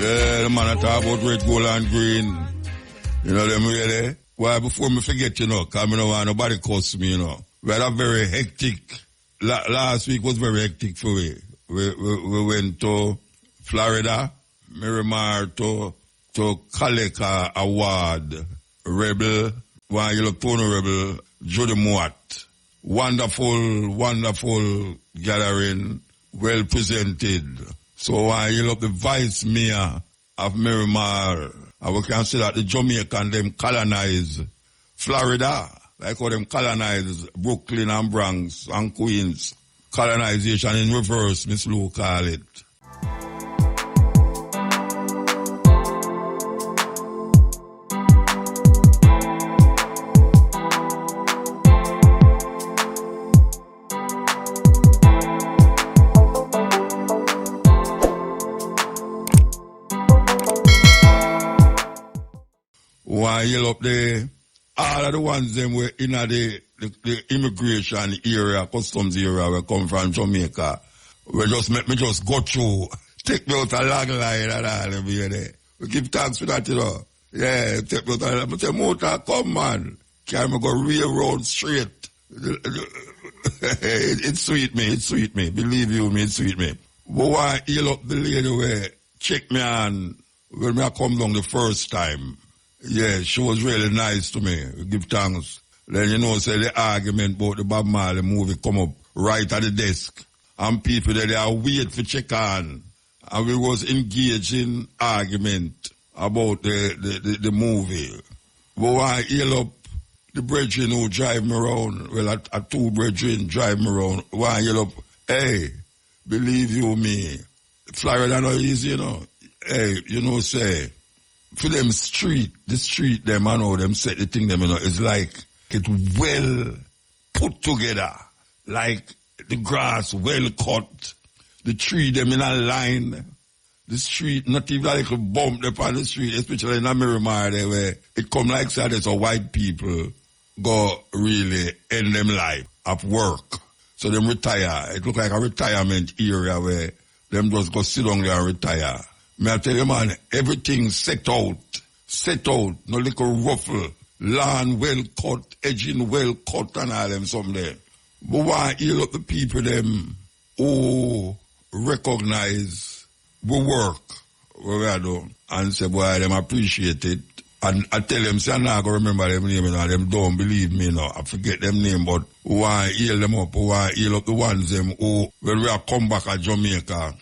Yeah, the man I talk about red, gold and green. You know them really? Why, before me forget, you know, because I don't want nobody cuss me, you know. We had a very hectic, last week was very hectic for me. We went to Florida, Miramar to Kaleka Award, Rebel, one you look Tony Rebel, Judy Moat. Wonderful gathering, well presented. So I you look the vice mayor of Miramar, and we can say that the Jamaican them colonize Florida, like how them colonize Brooklyn and Bronx and Queens. Colonization in reverse, Miss Lou call it. Why you up there? All of the ones them were in the immigration area, customs area, we come from Jamaica. We just make me just go through, take me out a long line and all of you there. We give thanks for that, you know. Yeah, take me out a long line. But the motor come, man. Can me go real road straight. It sweet me. Believe you me, it sweet me. But why heal up the lady where check me on when I come down the first time. Yeah, she was really nice to me. Give thanks. Then you know, say the argument about the Bob Marley movie come up right at the desk. And people there, they are wait for check on. And we was engaged in argument about the movie. But why heal up the brethren who drive me around? Well, a two brethren drive me around. Why heal up? Hey, believe you me, Florida not easy, you know. Hey, you know, say, for them the street them, I know them set the thing them, you know, it's like it well put together, like the grass well cut, the tree them in a line, the street not even like a bump upon the street, especially in Miramar there where it come like so there's a white people go really end them life of work. So them retire. It look like a retirement area where them just go sit down there and retire. May I tell you, man, everything set out, no little ruffle, lawn well cut, edging well cut and all them some there. But why heal up the people them who recognize the work where we are doing and say, boy, them appreciate it. And I tell them, say, I'm not going to remember them name, you know, them don't believe me, you know, I forget them name, but why heal them up, why heal up the ones them who, when we are come back at Jamaica,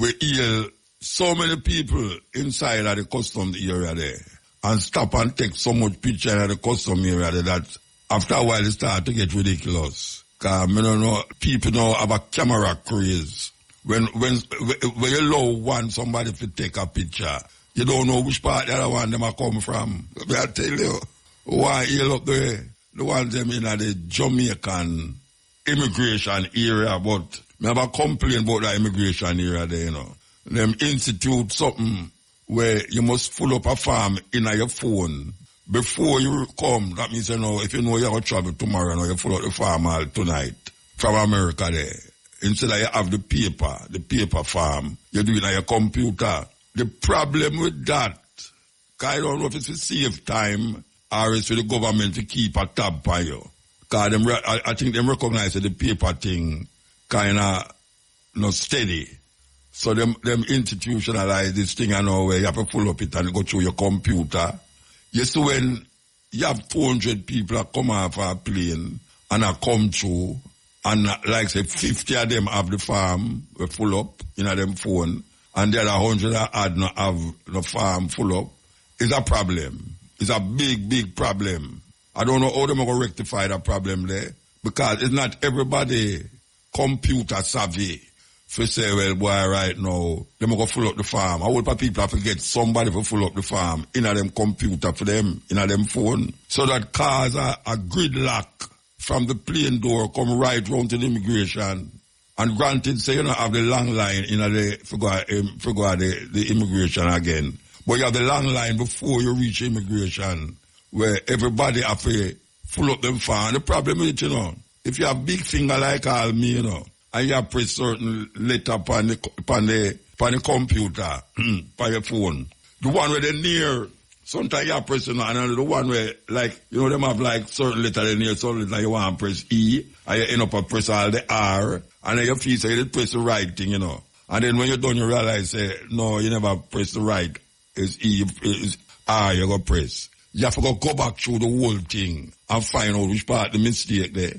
we heal so many people inside of the customs area there and stop and take so much picture of the customs area there that after a while it start to get ridiculous. Cause I don't know, people now have a camera craze. When you allow somebody to take a picture, you don't know which part the other one them are come from. But I tell you, why you up there, the ones them in the Jamaican immigration area, but I have a complaint about the immigration area there, you know. Them institute something where you must pull up a form in your phone before you come. That means, you know, if you know you're going to travel tomorrow, you know, you pull up the form all tonight from America there. Instead of you have the paper form, you do it on your computer. The problem with that, I don't know if it's a save time or it's for the government to keep a tab on you. Because I think they recognize that the paper thing kind of not steady. So them institutionalize this thing, I know, where you have to pull up it and go through your computer. You see when you have 200 people that come off a plane and I come through, and like say 50 of them have the farm full up in them phone, and the other 100 that had not have the farm full up, it's a problem. It's a big problem. I don't know how they're going to rectify that problem there, because it's not everybody computer savvy. For say, well, boy, right now, they're going to fill up the farm. How would people have to get somebody to fill up the farm in a them computer for them, in a them phone, so that cars are a gridlock from the plane door come right round to the immigration. And granted, say you don't have the long line in the forgot the immigration again. But you have the long line before you reach immigration, where everybody have to fill up them farm. The problem is, you know, if you have big finger like all me, you know, and you have press certain letter upon the on the computer, on your phone. The one where they're near, sometimes you press it, and the one where, like, you know, them have like certain letter near, certain letter you want to press E, and you end up and press all the R, and then you feel so you press the right thing, you know. And then when you're done, you realize, no, you never press the right. It's E, it's R you go press. You have to go back through the whole thing and find out which part the mistake there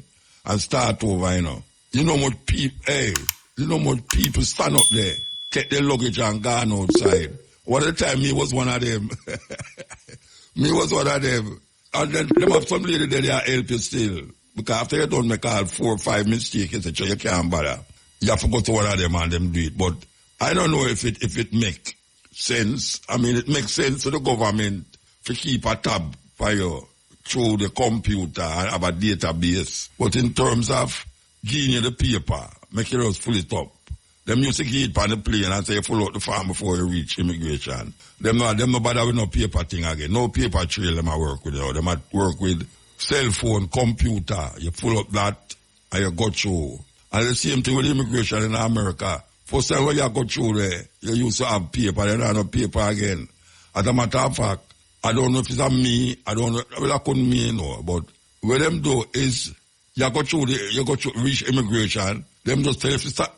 and start over, you know. You know what people stand up there, take their luggage and gone outside. One of the time, me was one of them. Me was one of them. And then them have some lady there, they help you still. Because after you done make all 4 or 5 mistakes, you say, so you can't bother. You have to go to one of them and them do it. But I don't know if it make sense. I mean, it makes sense to the government to keep a tab for you through the computer and have a database. But in terms of giving you the paper, make it just full it up. Them used to give it on the plane and say you full out the form before you reach immigration. Them no bother with no paper thing again. No paper trail them I work with. You know. Them I work with cell phone, computer. You full up that and you go through. And the same thing with immigration in America. First time when you go through there, you used to have paper. You don't have no paper again. As a matter of fact, I don't know if it's a me. I don't know. Well, I couldn't mean no. But what them do is you go through reach immigration. Them just tell you to start,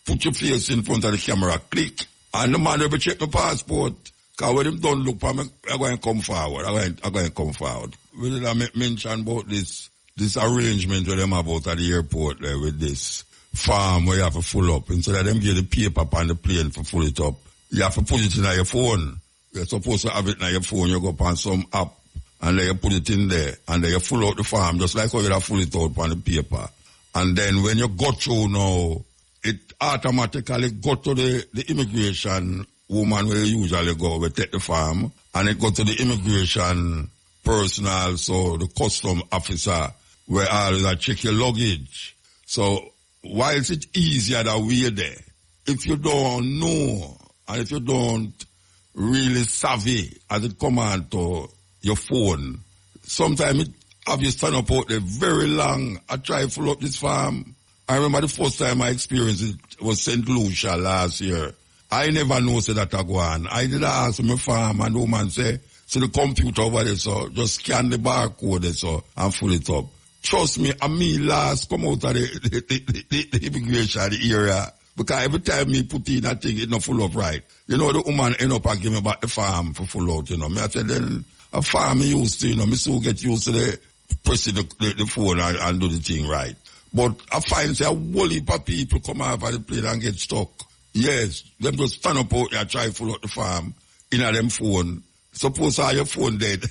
put your face in front of the camera, click, and the man will be check the passport. Because when them don't look for me, I'm going to come forward. I'm going to come forward. We did mention about this arrangement with them about at the airport there with this form where you have to full up. Instead of them give the paper on the plane for full it up, you have to put it in your phone. You're supposed to have it in your phone. You go up on some app and then you put it in there and then you full out the form just like how you have full it out on the paper. And then when you go through now, it automatically go to the immigration woman where you usually go, we take the form, and it go to the immigration person also, the custom officer, where always check your luggage. So, why is it easier that we're there? If you don't know, and if you don't really savvy as it come on to your phone, sometimes it have you stand up out there very long. I try to fill up this form. I remember the first time I experienced it was St. Lucia last year. I never know say that I go on. I did ask my farm and the woman say, so the computer over there, so just scan the barcode there, so and fill it up. Trust me, and me last come out of the immigration area. Because every time me put in that thing, it not full up right. You know, the woman end up and give me back the farm for full out, you know. Me I said, then a farm me used to, you know, me still get used to the pressing the phone and do the thing right. But I find say a whole heap of people come out of the plane and get stuck. Yes, them just stand up out there and try to full out the farm in a them phone. Suppose your phone dead.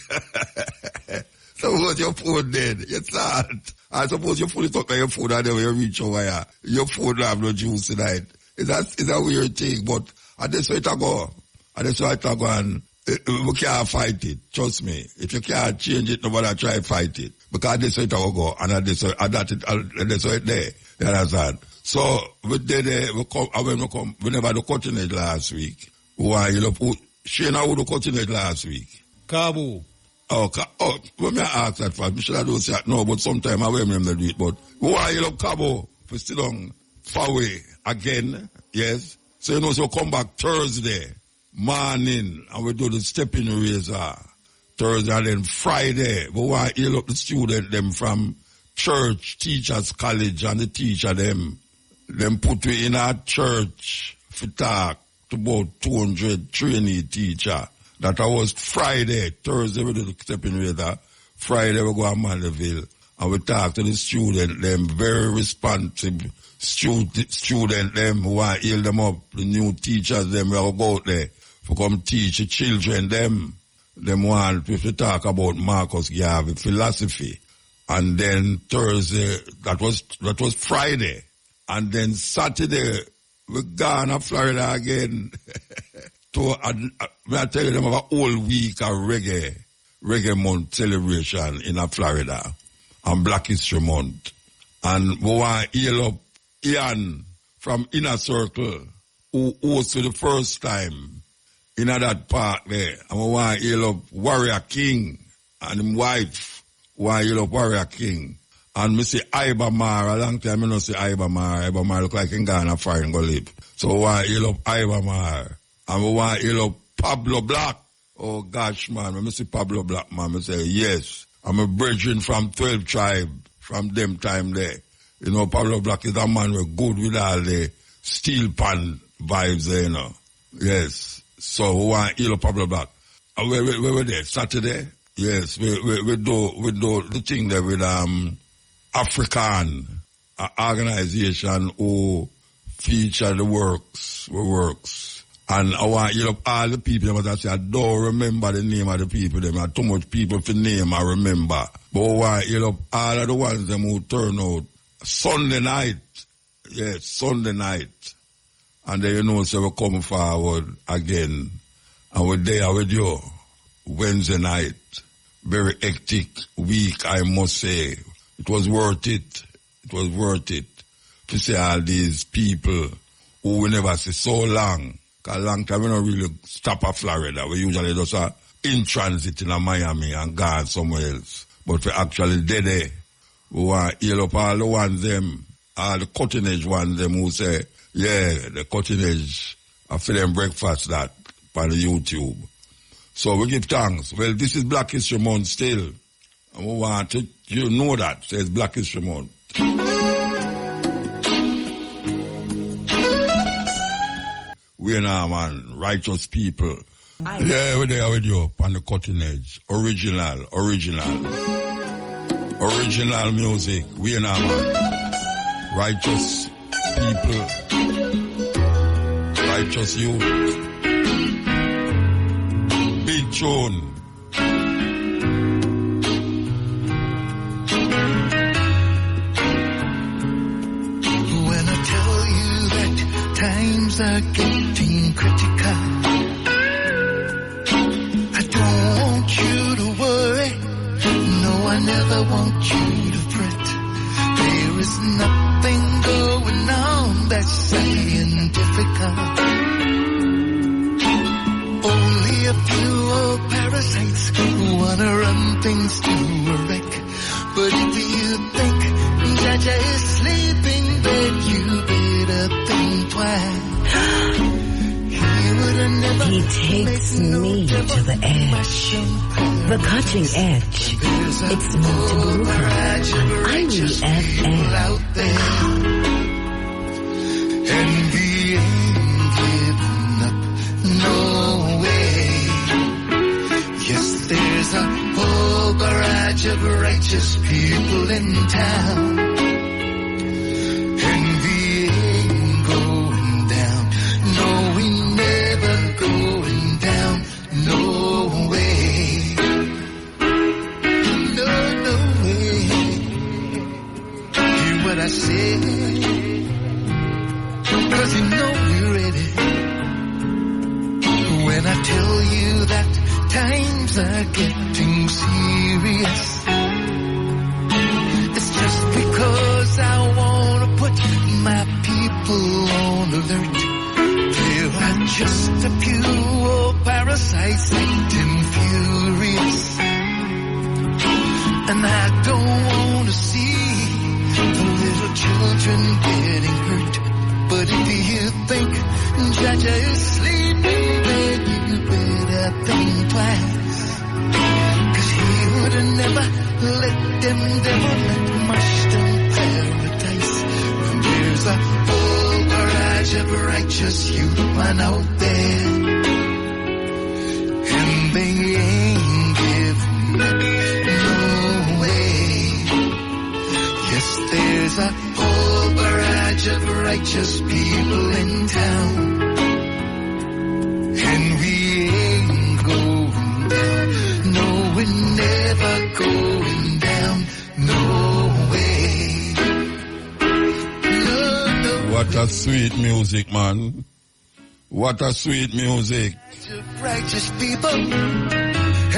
Suppose your phone dead. You start. I suppose you full it up by your phone and then when you reach over here, your phone don't have no juice tonight. It's a weird thing, but I just say it go. I just say it go and we can't fight it. Trust me. If you can't change it, nobody try to fight it. Because this way it will go, and this way it there. You understand? So, we never do cutting it last week. Why, you know, Shana would do cutting it last week. Kabu. When me ask that first, me should have don't say it no, but sometime I will remember do it, but why you love Cabo for still on far away again, yes? So, you know, so come back Thursday morning, and we do the stepping razor. Thursday and then Friday, we want to heal up the student them from church, teachers, college, and the teacher them put we in our church for talk to about 200 trainee teacher. That was Friday. Thursday we do the stepping razor. Friday we go to Mandeville and we talk to the student them, very responsive student them who want to heal them up, the new teachers them will go out there for come teach the children them. Them want to talk about Marcus Garvey philosophy. And then Thursday, that was Friday. And then Saturday, we gone to Florida again. I tell you them have a whole week of reggae month celebration in Florida. And Black History Month. And we want to heal up Ian from Inner Circle, who hosted the first time in that park there. And we want to heal up Warrior King and his wife. Why you love Warrior King? And me say Iba Mar, a long time I don't say Iba Mar. Iba Mar look like in Ghana foreign go live. So we want to heal up Ivamar. And we want to heal up Pablo Black. Oh gosh, man, when I see Pablo Black, man, I say, yes. I'm a brethren from 12 tribe, from them time there. You know, Pablo Black is a man who's good with all the steel pan vibes there, you know. Yes. So we want to heal up Pablo Black. And we were there, Saturday. Yes, we do the thing there with African organization who feature the works. And I want to heal up all the people that I say I don't remember the name of the people. There are too much people to name I remember. But I want to heal up all of the ones them who turn out Sunday night. Yes, Sunday night. And then you know, so we come forward again. And we're there with you. Wednesday night. Very hectic week, I must say. It was worth it. It was worth it to see all these people who we never see so long. Because a long time we don't really stop at Florida. We usually just are in transit in Miami and gone somewhere else. But we actually did there. We want to heal up all the ones them, all the cutting edge ones them who say, yeah, the cutting edge, I feel them breakfast that on the YouTube. So we give thanks. Well, this is Black History Month still. And we want to, you know that, says Black History Month. We now, man, righteous people. Yeah, we're there with you on the cutting edge. Original music. We now, man. Righteous people. Righteous youth. Big tune. When I tell you that times are getting critical, I don't want you to worry. No, I never want you to fret. There is nothing going on that's scientific. A few old parasites who wanna run things to a wreck. But if you think Jaja is sleeping, then you better think twice. He takes me to the edge, the cutting edge. It's Mutabaruka on IEFM. And we ain't giving up, no way. Yes, there's a whole barrage of righteous people in town. And we ain't going down. No, we never going down. No way. No way. Hear what I say. 'Cause you know we're ready. When I tell you that times are getting serious, it's just because I want to put my people on alert. There are just a few old parasites acting furious, and I don't want to see the little children getting hurt. But if you think Jaja is sleeping, then you better think twice. 'Cause he would have never let them devil mush them paradise. When there's a whole barrage of righteous youth man out there, and they ain't giving up, no way. Yes, there's a whole barrage of righteous people in town. And we ain't going down. No, we're never going down. No way. No. What a sweet music, man. What a sweet music. Righteous people.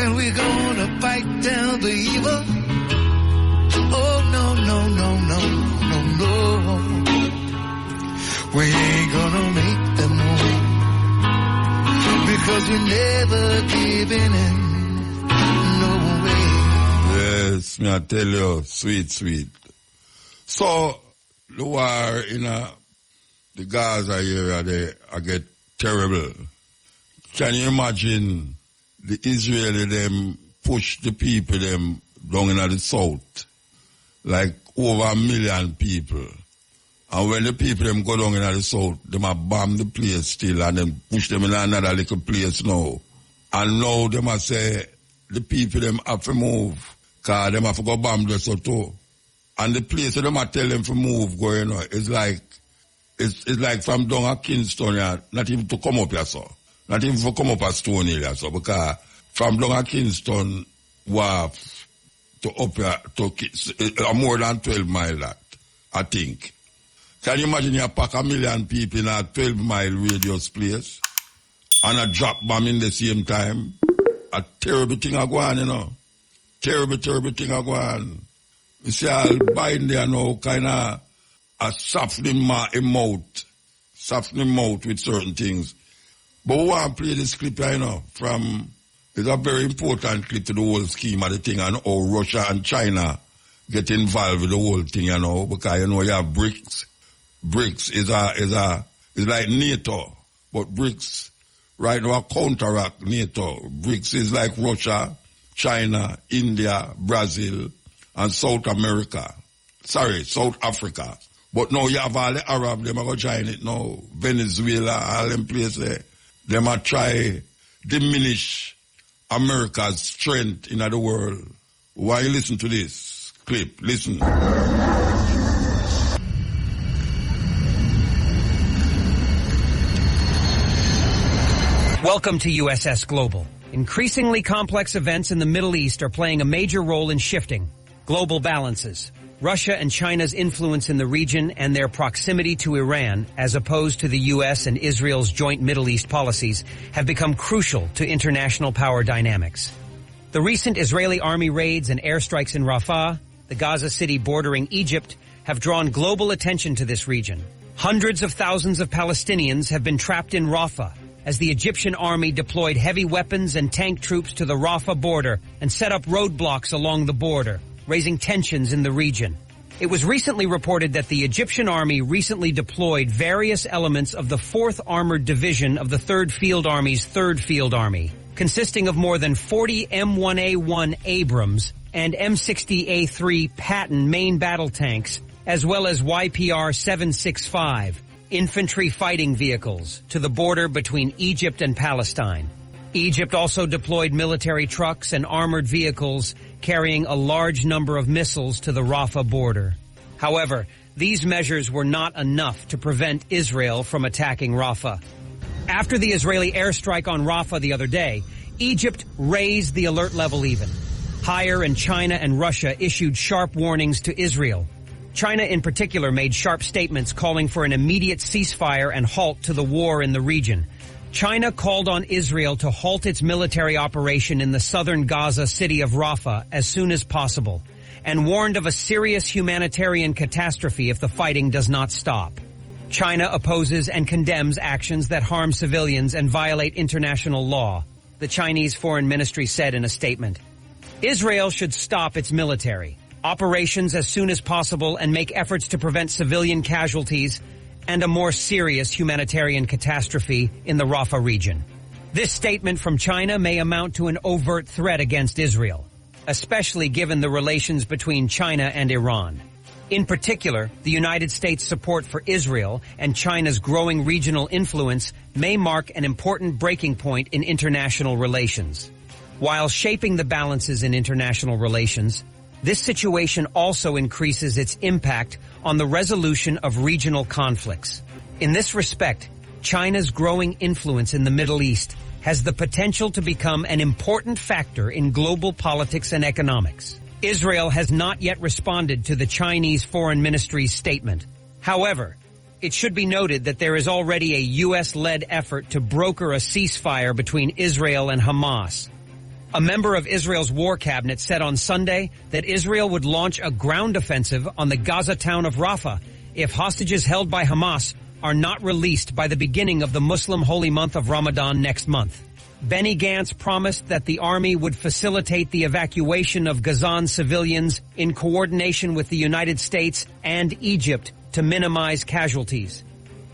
And we're gonna fight down the evil. Oh, no. We ain't gonna make them win. Because we're never giving in. No way. Yes, me I tell you, sweet. So, the war in the Gaza area there, I get terrible. Can you imagine the Israeli them push the people them down in the south? Like over 1 million people. And when the people them go down in the south, them a bomb the place still and then push them in another little place now. And now them a say the people them have to move. Cause them have to go bomb the south too. And the place that them a tell them to move going on, it's like from down at Kingston, not even to come up here, so. Not even to come up at Stone Hill, so. Because from down at Kingston, Wharf to up here, to more than 12 miles that, I think. Can you imagine you pack 1 million people in a 12-mile radius place and a drop bomb in the same time? A terrible thing a go on, you know. Terrible thing a go on. You see, I'll bind there now, kind of a softening mouth with certain things. But we want to play this clip, you know, it's a very important clip to the whole scheme of the thing and how Russia and China get involved with the whole thing, you know, because, you know, you have BRICS. BRICS is like NATO, but BRICS right now counteract NATO. BRICS is like Russia, China, India, Brazil, and South Africa. But now you have all the Arab, them are going to join it now. Venezuela, all them places, them are try diminish America's strength in the world. Why you listen to this clip? Listen. Welcome to USS Global. Increasingly complex events in the Middle East are playing a major role in shifting global balances. Russia and China's influence in the region and their proximity to Iran, as opposed to the U.S. and Israel's joint Middle East policies, have become crucial to international power dynamics. The recent Israeli army raids and airstrikes in Rafah, the Gaza city bordering Egypt, have drawn global attention to this region. Hundreds of thousands of Palestinians have been trapped in Rafah as the Egyptian army deployed heavy weapons and tank troops to the Rafah border and set up roadblocks along the border, raising tensions in the region. It was recently reported that the Egyptian army recently deployed various elements of the 4th Armored Division of the 3rd Field Army's 3rd Field Army, consisting of more than 40 M1A1 Abrams and M60A3 Patton main battle tanks, as well as YPR 765 infantry fighting vehicles to the border between Egypt and Palestine. Egypt also deployed military trucks and armored vehicles carrying a large number of missiles to the Rafah border. However, these measures were not enough to prevent Israel from attacking Rafah. After the Israeli airstrike on Rafah the other day, Egypt raised the alert level even higher, and China and Russia issued sharp warnings to Israel. China in particular made sharp statements calling for an immediate ceasefire and halt to the war in the region. China called on Israel to halt its military operation in the southern Gaza city of Rafah as soon as possible, and warned of a serious humanitarian catastrophe if the fighting does not stop. China opposes and condemns actions that harm civilians and violate international law, the Chinese Foreign Ministry said in a statement. Israel should stop its military operations as soon as possible and make efforts to prevent civilian casualties and a more serious humanitarian catastrophe in the Rafah region. This statement from China may amount to an overt threat against Israel, especially given the relations between China and Iran. In particular, the United States' support for Israel and China's growing regional influence may mark an important breaking point in international relations. While shaping the balances in international relations, this situation also increases its impact on the resolution of regional conflicts. In this respect, China's growing influence in the Middle East has the potential to become an important factor in global politics and economics. Israel has not yet responded to the Chinese Foreign Ministry's statement. However, it should be noted that there is already a U.S.-led effort to broker a ceasefire between Israel and Hamas. A member of Israel's war cabinet said on Sunday that Israel would launch a ground offensive on the Gaza town of Rafah if hostages held by Hamas are not released by the beginning of the Muslim holy month of Ramadan next month. Benny Gantz promised that the army would facilitate the evacuation of Gazan civilians in coordination with the United States and Egypt to minimize casualties.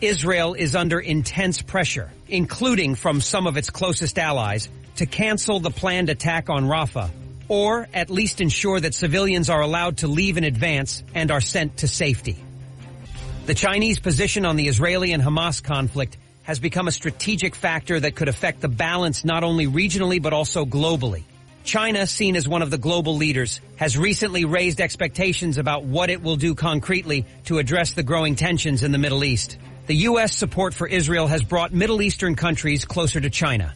Israel is under intense pressure, including from some of its closest allies, to cancel the planned attack on Rafah, or at least ensure that civilians are allowed to leave in advance and are sent to safety. The Chinese position on the Israeli and Hamas conflict has become a strategic factor that could affect the balance not only regionally but also globally. China, seen as one of the global leaders, has recently raised expectations about what it will do concretely to address the growing tensions in the Middle East. The U.S. support for Israel has brought Middle Eastern countries closer to China.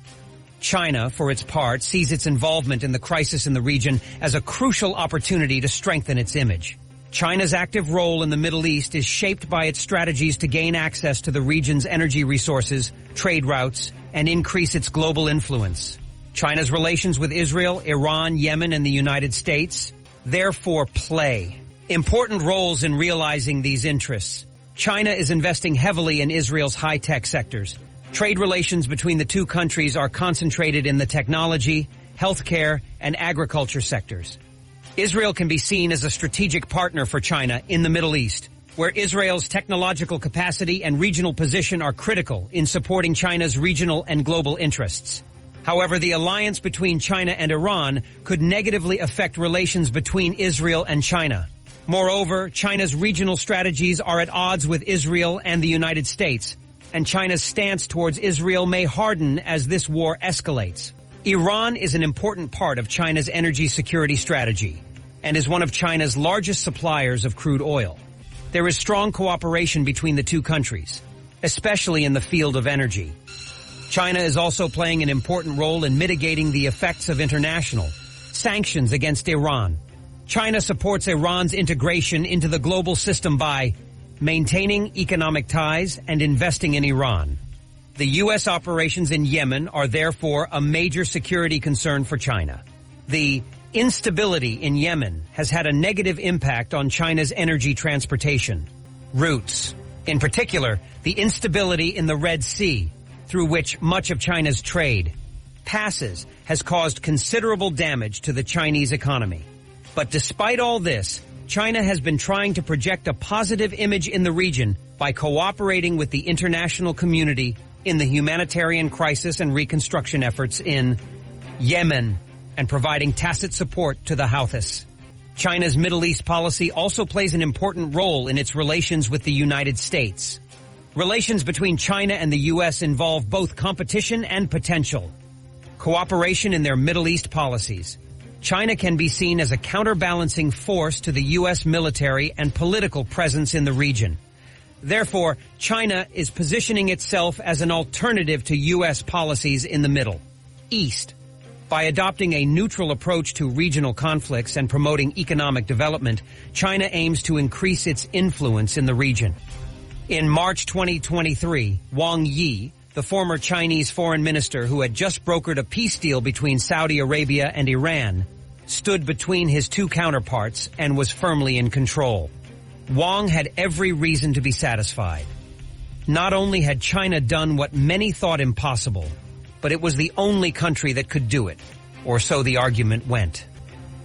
China, for its part, sees its involvement in the crisis in the region as a crucial opportunity to strengthen its image. China's active role in the Middle East is shaped by its strategies to gain access to the region's energy resources, trade routes, and increase its global influence. China's relations with Israel, Iran, Yemen, and the United States therefore play important roles in realizing these interests. China is investing heavily in Israel's high-tech sectors. Trade relations between the two countries are concentrated in the technology, healthcare, and agriculture sectors. Israel can be seen as a strategic partner for China in the Middle East, where Israel's technological capacity and regional position are critical in supporting China's regional and global interests. However, the alliance between China and Iran could negatively affect relations between Israel and China. Moreover, China's regional strategies are at odds with Israel and the United States, and China's stance towards Israel may harden as this war escalates. Iran is an important part of China's energy security strategy and is one of China's largest suppliers of crude oil. There is strong cooperation between the two countries, especially in the field of energy. China is also playing an important role in mitigating the effects of international sanctions against Iran. China supports Iran's integration into the global system by maintaining economic ties and investing in Iran. The U.S. operations in Yemen are therefore a major security concern for China. The instability in Yemen has had a negative impact on China's energy transportation routes. In particular, the instability in the Red Sea, through which much of China's trade passes, has caused considerable damage to the Chinese economy. But despite all this, China has been trying to project a positive image in the region by cooperating with the international community in the humanitarian crisis and reconstruction efforts in Yemen and providing tacit support to the Houthis. China's Middle East policy also plays an important role in its relations with the United States. Relations between China and the U.S. involve both competition and potential cooperation in their Middle East policies. China can be seen as a counterbalancing force to the U.S. military and political presence in the region. Therefore, China is positioning itself as an alternative to U.S. policies in the Middle East. By adopting a neutral approach to regional conflicts and promoting economic development, China aims to increase its influence in the region. In March 2023, Wang Yi, the former Chinese foreign minister who had just brokered a peace deal between Saudi Arabia and Iran, stood between his two counterparts and was firmly in control. Wang had every reason to be satisfied. Not only had China done what many thought impossible, but it was the only country that could do it, or so the argument went.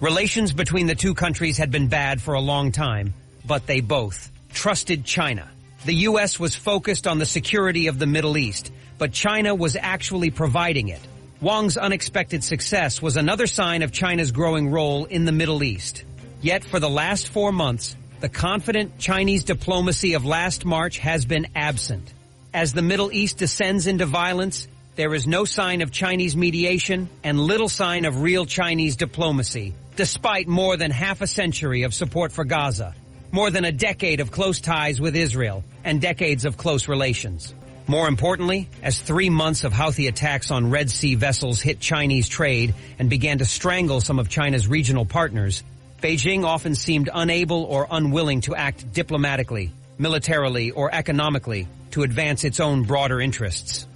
Relations between the two countries had been bad for a long time, but they both trusted China. The U.S. was focused on the security of the Middle East, but China was actually providing it. Wang's unexpected success was another sign of China's growing role in the Middle East. Yet for the last 4 months, the confident Chinese diplomacy of last March has been absent. As the Middle East descends into violence, there is no sign of Chinese mediation and little sign of real Chinese diplomacy, despite more than half a century of support for Gaza, more than a decade of close ties with Israel, and decades of close relations. More importantly, as 3 months of Houthi attacks on Red Sea vessels hit Chinese trade and began to strangle some of China's regional partners, Beijing often seemed unable or unwilling to act diplomatically, militarily, or economically to advance its own broader interests.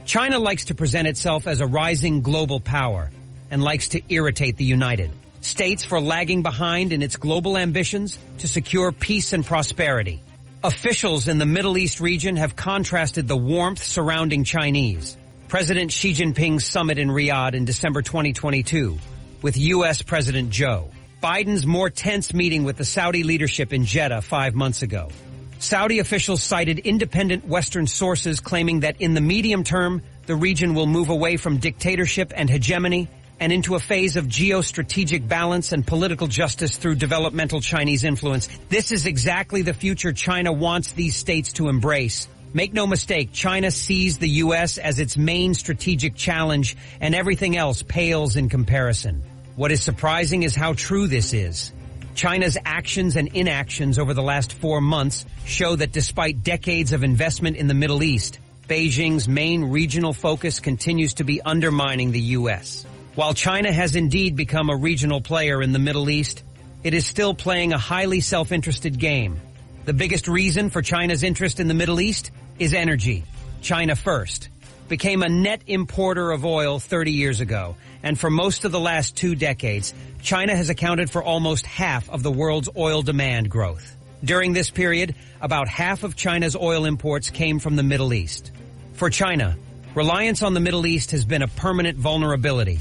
China likes to present itself as a rising global power and likes to irritate the United States for lagging behind in its global ambitions to secure peace and prosperity. Officials in the Middle East region have contrasted the warmth surrounding Chinese President Xi Jinping's summit in Riyadh in December 2022 with U.S. President Joe Biden's more tense meeting with the Saudi leadership in Jeddah 5 months ago. Saudi officials cited independent Western sources claiming that in the medium term, the region will move away from dictatorship and hegemony and into a phase of geostrategic balance and political justice through developmental Chinese influence. This is exactly the future China wants these states to embrace. Make no mistake, China sees the U.S. as its main strategic challenge, and everything else pales in comparison. What is surprising is how true this is. China's actions and inactions over the last 4 months show that despite decades of investment in the Middle East, Beijing's main regional focus continues to be undermining the U.S. While China has indeed become a regional player in the Middle East, it is still playing a highly self-interested game. The biggest reason for China's interest in the Middle East is energy. China first became a net importer of oil 30 years ago, and for most of the last 2 decades, China has accounted for almost half of the world's oil demand growth. During this period, about half of China's oil imports came from the Middle East. For China, reliance on the Middle East has been a permanent vulnerability.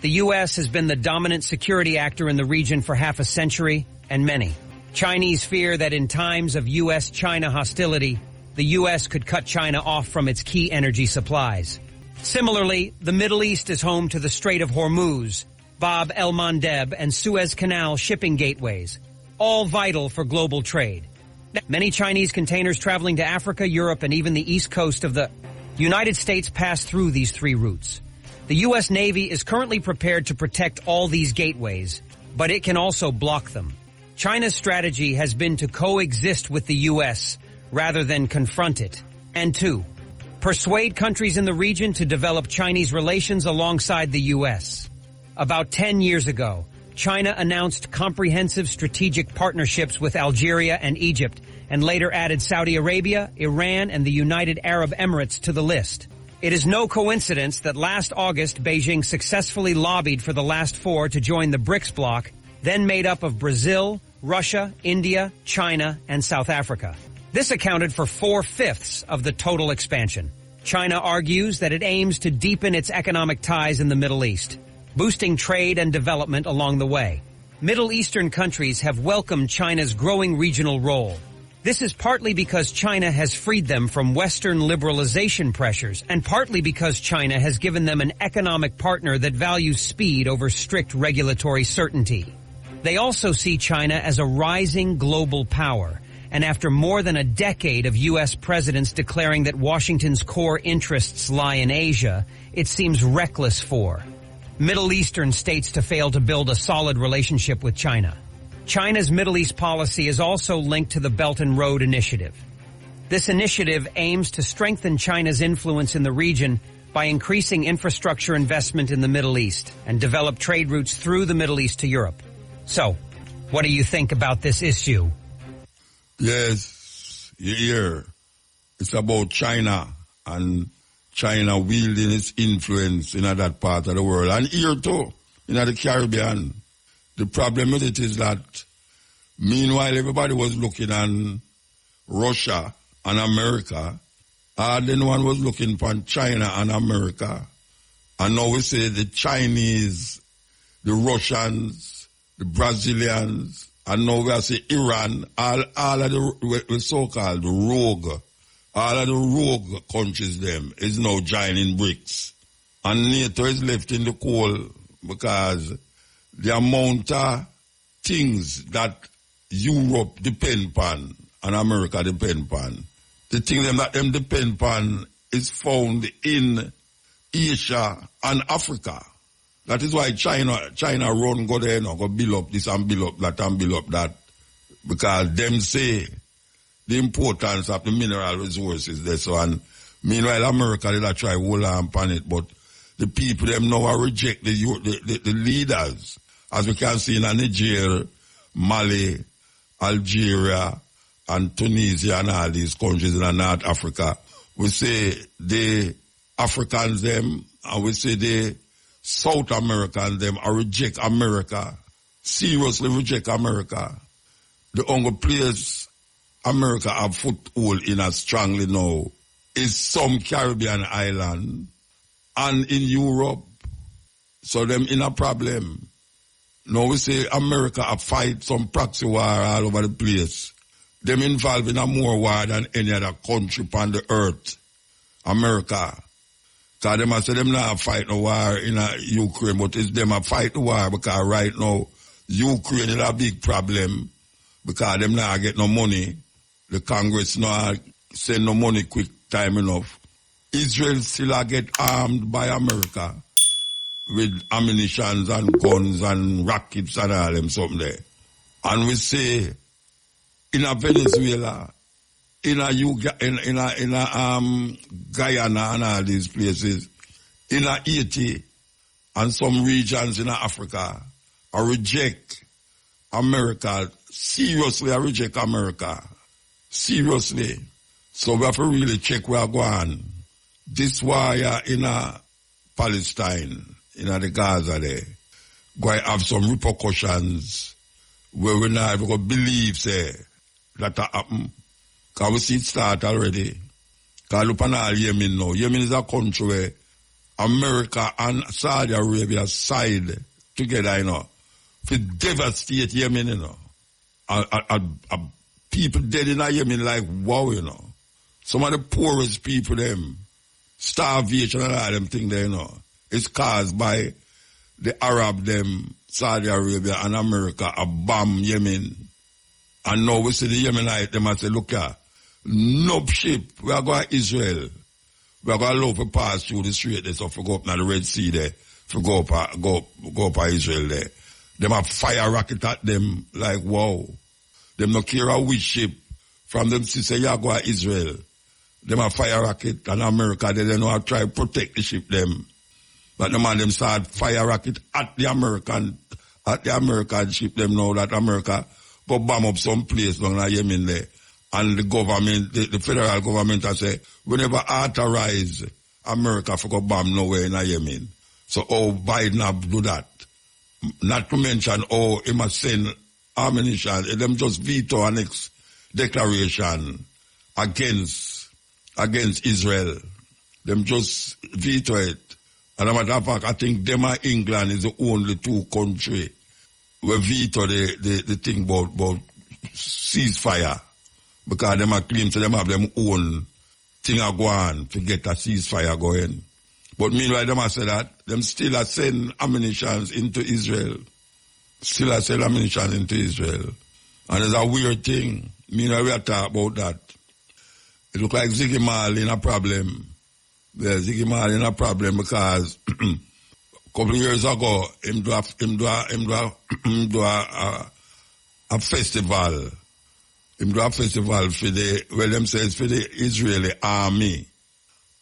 The U.S. has been the dominant security actor in the region for half a century, and many Chinese fear that in times of U.S.-China hostility, the U.S. could cut China off from its key energy supplies. Similarly, the Middle East is home to the Strait of Hormuz, Bab el-Mandeb, and Suez Canal shipping gateways, all vital for global trade. Many Chinese containers traveling to Africa, Europe, and even the east coast of the United States pass through these 3 routes. The U.S. Navy is currently prepared to protect all these gateways, but it can also block them. China's strategy has been to coexist with the U.S. rather than confront it. And 2, persuade countries in the region to develop Chinese relations alongside the U.S. About 10 years ago, China announced comprehensive strategic partnerships with Algeria and Egypt, and later added Saudi Arabia, Iran, and the United Arab Emirates to the list. It is no coincidence that last August, Beijing successfully lobbied for the last 4 to join the BRICS bloc, then made up of Brazil, Russia, India, China, and South Africa. This accounted for 4/5 of the total expansion. China argues that it aims to deepen its economic ties in the Middle East, boosting trade and development along the way. Middle Eastern countries have welcomed China's growing regional role. This is partly because China has freed them from Western liberalization pressures, and partly because China has given them an economic partner that values speed over strict regulatory certainty. They also see China as a rising global power, and after more than a decade of U.S. presidents declaring that Washington's core interests lie in Asia, it seems reckless for Middle Eastern states to fail to build a solid relationship with China. China's Middle East policy is also linked to the Belt and Road Initiative. This initiative aims to strengthen China's influence in the region by increasing infrastructure investment in the Middle East and develop trade routes through the Middle East to Europe. So, what do you think about this issue? Yes, you hear. It's about China and China wielding its influence in that part of the world. And here too, in the Caribbean. The problem with it is that meanwhile everybody was looking on Russia and America, then one was looking upon China and America. And now we say the Chinese, the Russians, the Brazilians, and now we say Iran, all of the so-called rogue, all of the rogue countries them is now joining BRICS. And NATO is left in the cold because the amount of things that Europe depend upon and America depend upon, the thing that them depend upon is found in Asia and Africa. That is why China run go there now, go build up this and build up that and build up that, because them say the importance of the mineral resources there. So, and meanwhile America they try hold on upon it, but the people them now reject the leaders, as we can see in Nigeria, Mali, Algeria, and Tunisia and all these countries in North Africa. We say the Africans them, and we say the South Americans them reject America, seriously reject America. The only place America have foothold in as strongly now is some Caribbean island and in Europe. So them in a problem. Now we say America have fight some proxy war all over the place. them involved in a more war than any other country on the earth. America. So them say them not fight no war in Ukraine, but it's them a fight the war because right now Ukraine is a big problem because them not get no money. The Congress not send no money quick time enough. Israel still get armed by America with ammunition and guns and rockets and all them something there. And we say in a Venezuela, in Guyana and all these places, in Haiti and some regions in Africa, I reject America. Seriously, I reject America. Seriously. So we have to really check where we're going. This war in Palestine, in the Gaza there, going to have some repercussions where we're not going to believe, say, that happen. Because we see it start already. Because look at all Yemen now. Yemen is a country where America and Saudi Arabia side together, you know, to devastate Yemen, you know. People dead in Yemen like, wow, you know. Some of the poorest people, them, starvation and all them things there, you know, it's caused by the Arab, them, Saudi Arabia and America, a bomb Yemen. And now we see the Yemenite, them and say, look here, no ship, we are going to Israel. We are going to allow to pass through the strait there, so for go up now the Red Sea there, for go up Israel there. Them have fire rocket at them like, wow. Them no care which ship from them say, you are going to Israel. Them have fire rocket and America, they don't know how to try to protect the ship them. But the man them start fire rocket at the American ship them now that America go bomb up some place down in Yemen there. And the government, the federal government has said, we never authorize America for go bomb nowhere in Yemen. So Biden have do that. Not to mention he must send ammunition. Them just veto an declaration against Israel. Them just veto it. And as a matter of fact, I think them and England is the only two countries where veto the thing about ceasefire. Because them are claim to them have them own thing go on to get a ceasefire going. But meanwhile, them have said that, them still are send ammunition into Israel. Still are send ammunition into Israel. And it's a weird thing. Meanwhile, we are talking about that. It look like Ziggy Marley in a problem. Yeah, Ziggy Marley in a problem because a couple of years ago, him do a festival. Him do a festival for them says for the Israeli army.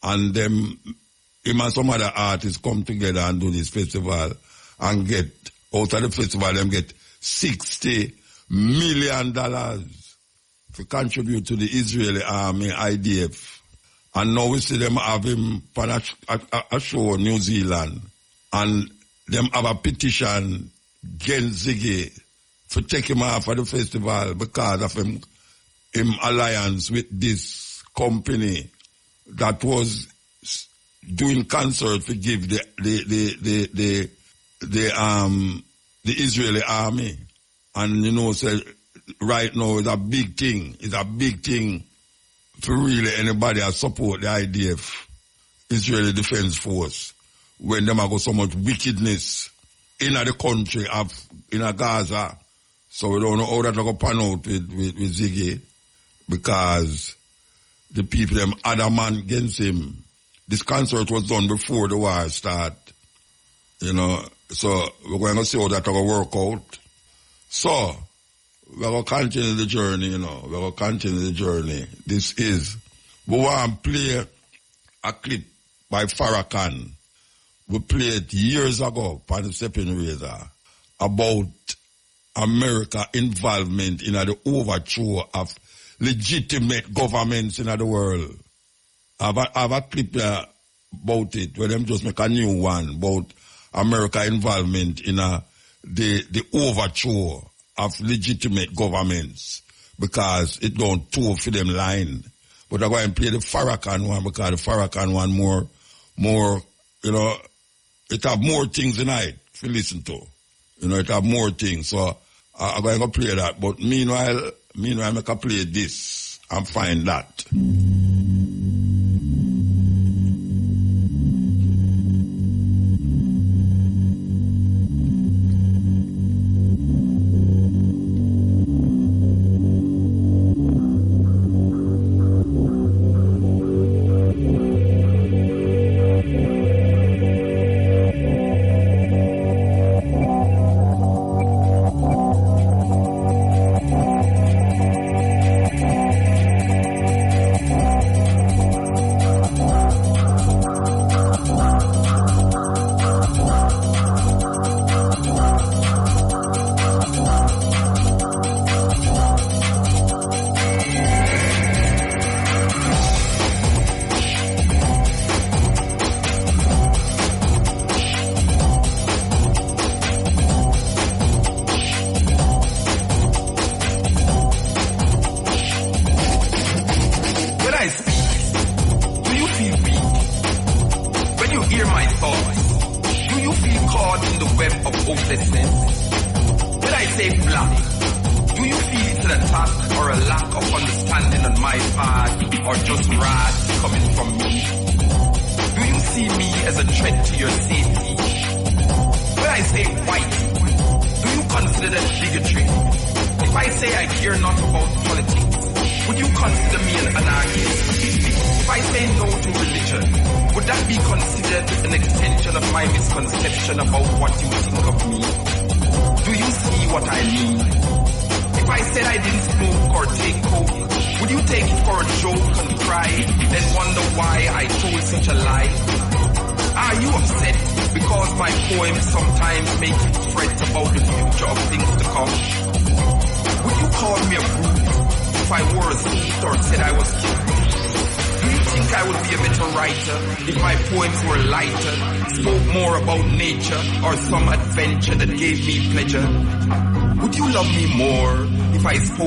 And him and some other artists come together and do this festival and get, out of the festival, them get $60 million to contribute to the Israeli army, IDF. And now we see them have him on a show in New Zealand. And them have a petition against Ziggy to take him off of the festival because of him alliance with this company that was doing concert to give the Israeli army. And you know, say right now it's a big thing. It's a big thing for really anybody that support the IDF, Israeli Defense Force, when them have got so much wickedness in the country in Gaza. So we don't know how that will pan out with Ziggy, because the people them other man against him. This concert was done before the war started, you know. So we're going to see how that will work out. So we're going to continue the journey, you know. We're going to continue the journey. This is, we want to play a clip by Farrakhan. We played years ago on the Stepping Razor about America involvement in the overthrow of legitimate governments in the world. I have a clip about it where them just make a new one about America involvement in the overthrow of legitimate governments, because it don't toe for them line. But I'm going to play the Farrakhan one because the Farrakhan one more, you know, it have more things in it to listen to. You know, it have more things. So I'm going to play that. But meanwhile, Meanwhile, I make a play this and find that.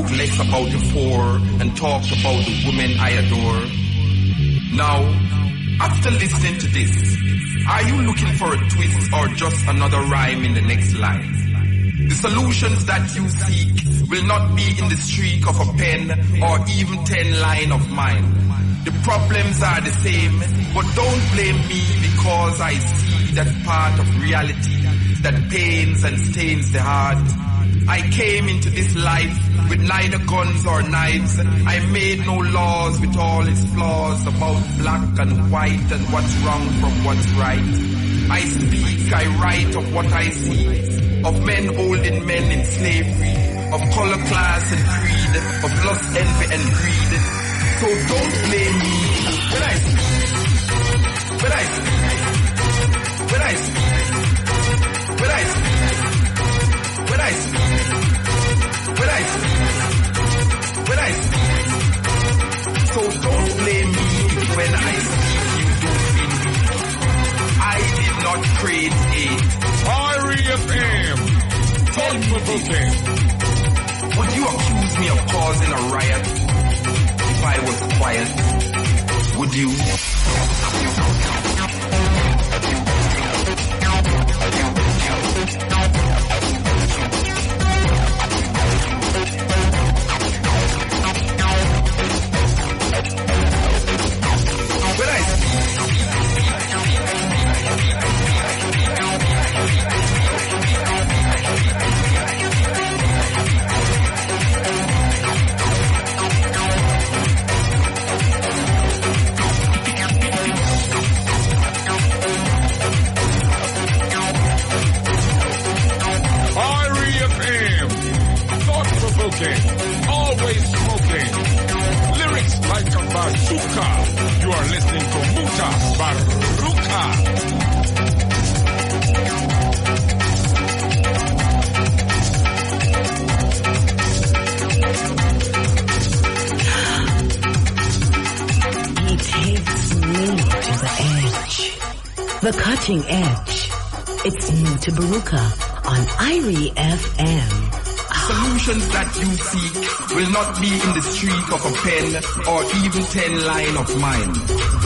Less about the four and talked about the women I adore. Now, after listening to this, are you looking for a twist or just another rhyme in the next line? The solutions that you seek will not be in the streak of a pen or even 10 line of mine. The problems are the same, but don't blame me because I see that part of reality that pains and stains the heart. I came into this life with neither guns or knives. I made no laws with all its flaws about black and white and what's wrong from what's right. I speak, I write of what I see, of men holding men in slavery, of color, class and creed, of lust, envy and greed. So don't blame me when I speak, when I speak, when I speak, when I speak, when I speak. When I speak, when I speak, so don't blame me when I speak, you don't feel me. I did not create REFM, thought-provoking. Would you accuse me of causing a riot if I was quiet? Would you? Always smoking. Lyrics like a bazooka. You are listening to Mutabaruka. He takes me to the edge. The cutting edge. It's Mutabaruka on Irie FM. Solutions that you seek will not be in the streak of a pen or even 10 line of mine.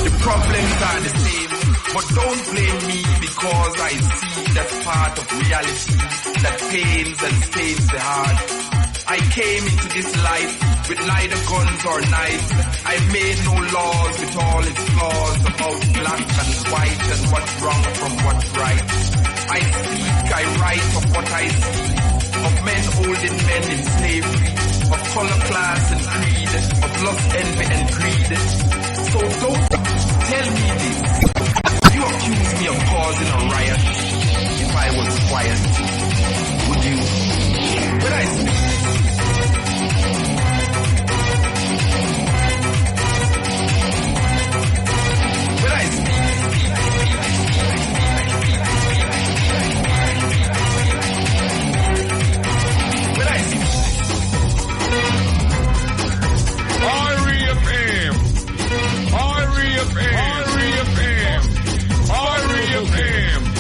The problems are the same, but don't blame me because I see that part of reality that pains and stains the heart. I came into this life with neither guns or knives. I made no laws with all its flaws about black and white and what's wrong from what's right. I speak, I write of what I see, of men holding men in slavery, of color, class and creed, of lust, envy and greed. So don't tell me this. You accuse me of causing a riot. If I was quiet, would you? When I speak,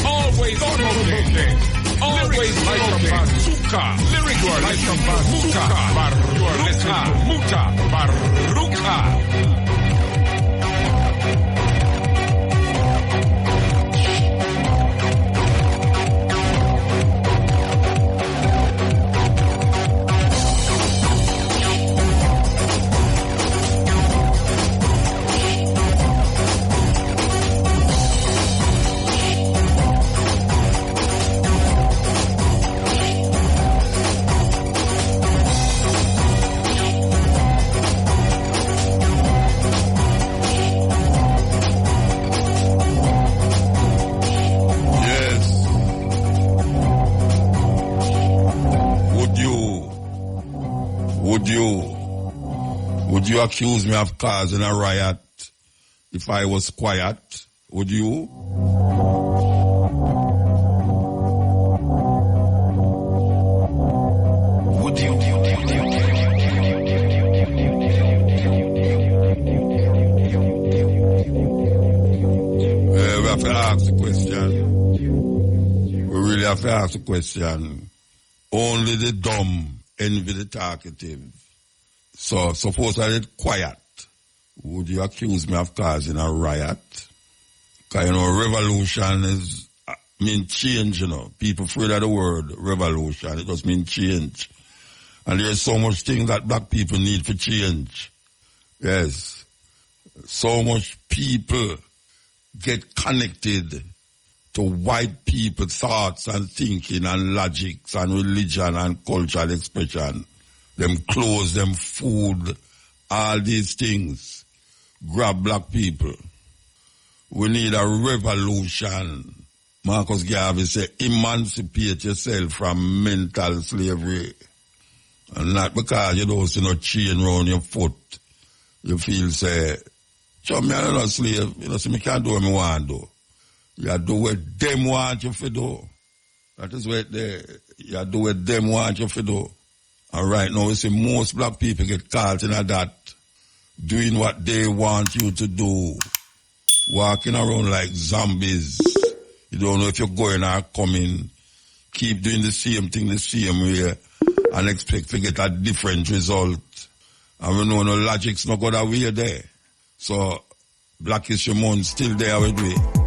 always thought-provoking, always like a bazooka, lyrical like a bazooka, Mutabaruka. Would you accuse me of causing a riot if I was quiet? Would you? Would you? We have to ask the question. We really have to ask the question. Only the dumb envy the talkative. So suppose I did quiet, would you accuse me of causing a riot? Because, revolution mean change, People afraid of the word revolution. It just means change. And there's so much things that black people need for change. Yes. So much people get connected to white people thoughts and thinking and logics and religion and cultural expression. Them clothes, them food, all these things grab black people. We need a revolution. Marcus Garvey said, emancipate yourself from mental slavery. And not because you don't see no chain around your foot. You feel, say, so me I'm not a slave. See, me can't do what me want to do. You do what them want you to do. That is what you do what them want you to do. And right now, we see most black people get caught in that, doing what they want you to do, walking around like zombies. You don't know if you're going or coming. Keep doing the same thing the same way and expect to get a different result. And we know no logic's not going to be there. So, Black History Month still there with me.